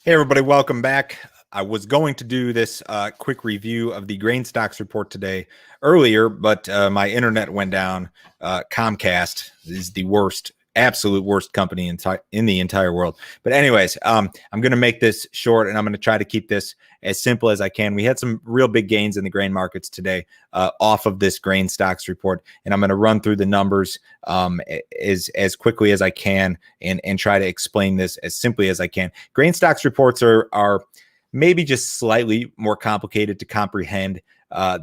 Hey, everybody, welcome back. I was going to do this quick review of the grain stocks report today earlier, but my internet went down. Comcast is the worst, absolute worst company in the entire world. But anyways, I'm going to make this short, and I'm going to try to keep this as simple as I can. We had some real big gains in the grain markets today off of this grain stocks report, and I'm going to run through the numbers as quickly as I can and try to explain this as simply as I can. Grain stocks reports are maybe just slightly more complicated to comprehend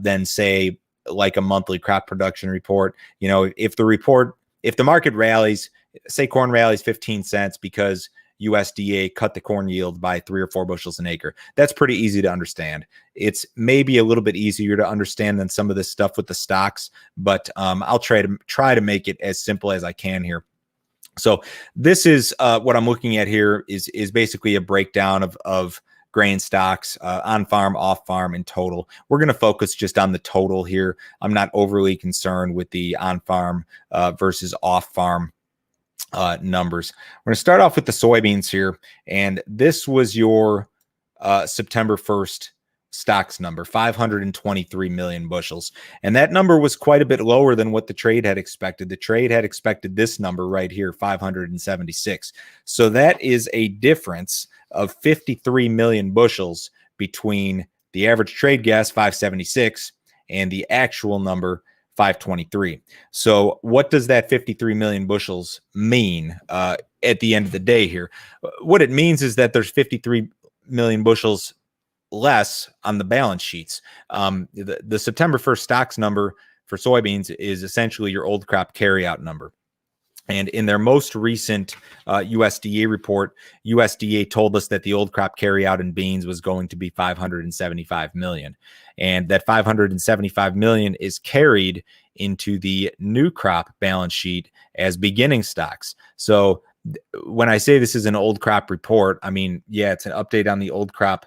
than, say, like a monthly crop production report. You know, if the market rallies, say corn rallies 15 cents because USDA cut the corn yield by 3 or 4 bushels an acre, that's pretty easy to understand. It's maybe a little bit easier to understand than some of this stuff with the stocks, but I'll try to make it as simple as I can here. So this is what I'm looking at here is basically a breakdown of grain stocks on farm, off farm, and total. We're going to focus just on the total here. I'm not overly concerned with the on farm versus off farm numbers. We're going to start off with the soybeans here, and this was your September 1st stocks number, 523 million bushels. And that number was quite a bit lower than what the trade had expected. The trade had expected this number right here, 576. So that is a difference of 53 million bushels between the average trade guess, 576, and the actual number, 523. So what does that 53 million bushels mean at the end of the day here? What it means is that there's 53 million bushels less on the balance sheets. The September 1st stocks number for soybeans is essentially your old crop carryout number. And in their most recent USDA report, USDA told us that the old crop carryout in beans was going to be 575 million. And that 575 million is carried into the new crop balance sheet as beginning stocks. So when I say this is an old crop report, I mean, yeah, it's an update on the old crop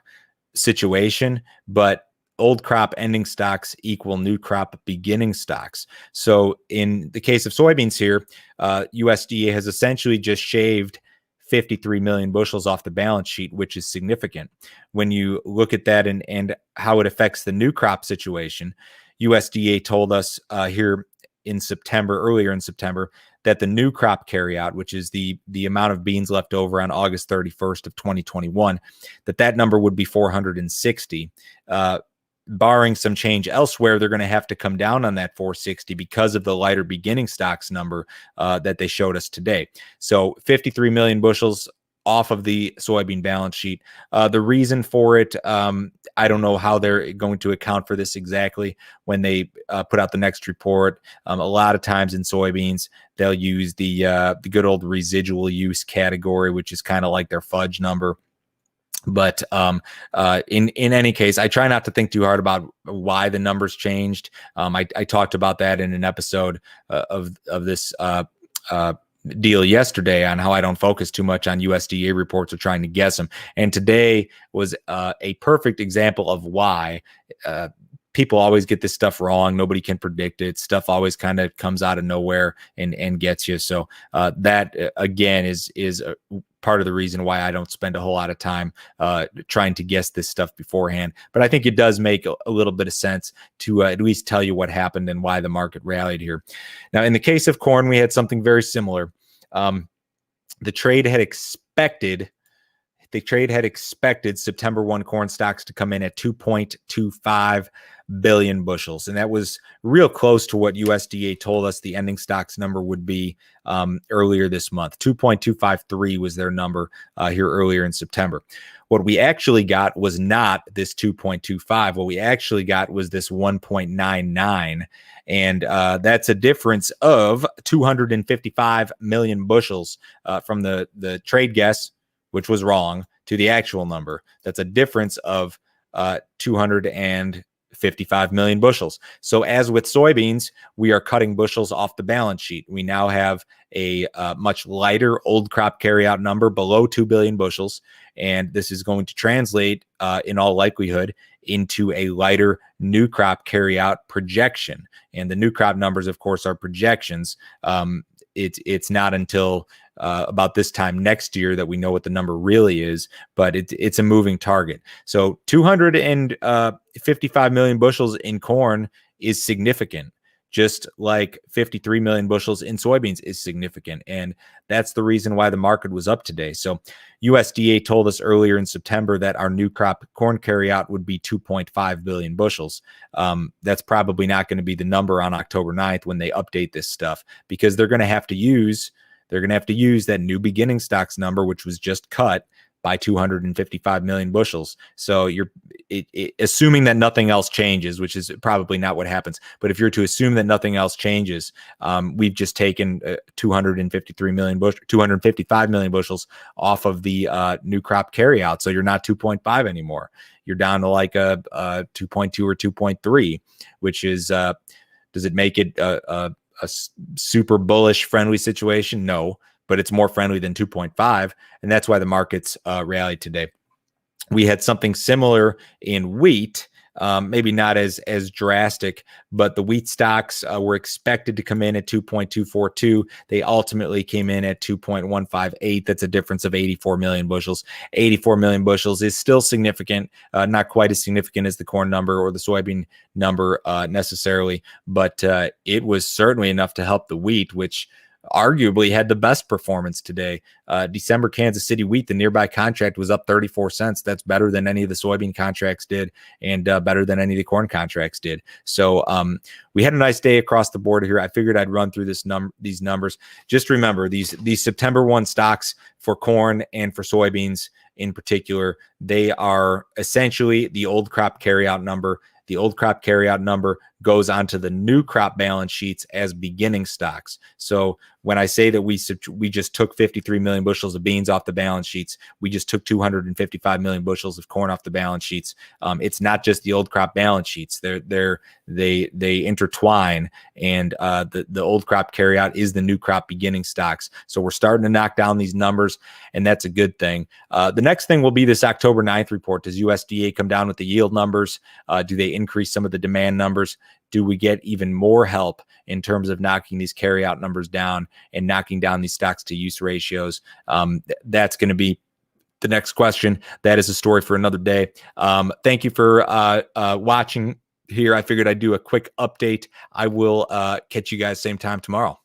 situation, but old crop ending stocks equal new crop beginning stocks. So in the case of soybeans here, USDA has essentially just shaved 53 million bushels off the balance sheet, which is significant. When you look at that and how it affects the new crop situation, USDA told us here in September, earlier in September, that the new crop carryout, which is the amount of beans left over on August 31st of 2021, that number would be 460. Barring some change elsewhere, they're going to have to come down on that 460 because of the lighter beginning stocks number that they showed us today. So 53 million bushels off of the soybean balance sheet. The reason for it, I don't know how they're going to account for this exactly when they put out the next report. A lot of times in soybeans, they'll use the good old residual use category, which is kind of like their fudge number. But in any case, I try not to think too hard about why the numbers changed. I talked about that in an episode of this deal yesterday on how I don't focus too much on USDA reports or trying to guess them. And today was a perfect example of why. People always get this stuff wrong. Nobody can predict it. Stuff always kind of comes out of nowhere and gets you. So that again is part of the reason why I don't spend a whole lot of time trying to guess this stuff beforehand. But I think it does make a little bit of sense to at least tell you what happened and why the market rallied here. Now, in the case of corn, we had something very similar. The trade had expected September 1 corn stocks to come in at 2.25 billion bushels. And that was real close to what USDA told us the ending stocks number would be earlier this month. 2.253 was their number here earlier in September. What we actually got was not this 2.25. What we actually got was this 1.99. And that's a difference of 255 million bushels from the trade guess, which was wrong, to the actual number. That's a difference of 255 million bushels. So as with soybeans, we are cutting bushels off the balance sheet. We now have a much lighter old crop carryout number below 2 billion bushels. And this is going to translate in all likelihood into a lighter new crop carryout projection. And the new crop numbers, of course, are projections. It's not until about this time next year that we know what the number really is, but it's a moving target. So 255 million bushels in corn is significant, just like 53 million bushels in soybeans is significant. And that's the reason why the market was up today. So USDA told us earlier in September that our new crop corn carryout would be 2.5 billion bushels. That's probably not going to be the number on October 9th when they update this stuff, because they're going to have to use that new beginning stocks number, which was just cut by 255 million bushels. So you're assuming that nothing else changes, which is probably not what happens. But if you're to assume that nothing else changes, we've just taken 255 million bushels off of the new crop carryout. So you're not 2.5 anymore. You're down to like a 2.2 or 2.3, which is, does it make it a super bullish friendly situation? No, but it's more friendly than 2.5. And that's why the markets rallied today. We had something similar in wheat, maybe not as drastic, but the wheat stocks were expected to come in at 2.242. They ultimately came in at 2.158. That's a difference of 84 million bushels. 84 million bushels is still significant, not quite as significant as the corn number or the soybean number necessarily, but it was certainly enough to help the wheat, which arguably had the best performance today. December Kansas City wheat, the nearby contract, was up 34 cents. That's better than any of the soybean contracts did, and better than any of the corn contracts did. So we had a nice day across the board here. I figured I'd run through these numbers. Just remember, these September 1 stocks for corn and for soybeans in particular, they are essentially the old crop carryout number. The old crop carryout number goes onto the new crop balance sheets as beginning stocks. So when I say that we just took 53 million bushels of beans off the balance sheets, we just took 255 million bushels of corn off the balance sheets. It's not just the old crop balance sheets. They intertwine, and the old crop carryout is the new crop beginning stocks. So we're starting to knock down these numbers, and that's a good thing. The next thing will be this October 9th report. Does USDA come down with the yield numbers? Do they increase some of the demand numbers? Do we get even more help in terms of knocking these carryout numbers down and knocking down these stocks to use ratios? That's going to be the next question. That is a story for another day. Thank you for watching here. I figured I'd do a quick update. I will catch you guys same time tomorrow.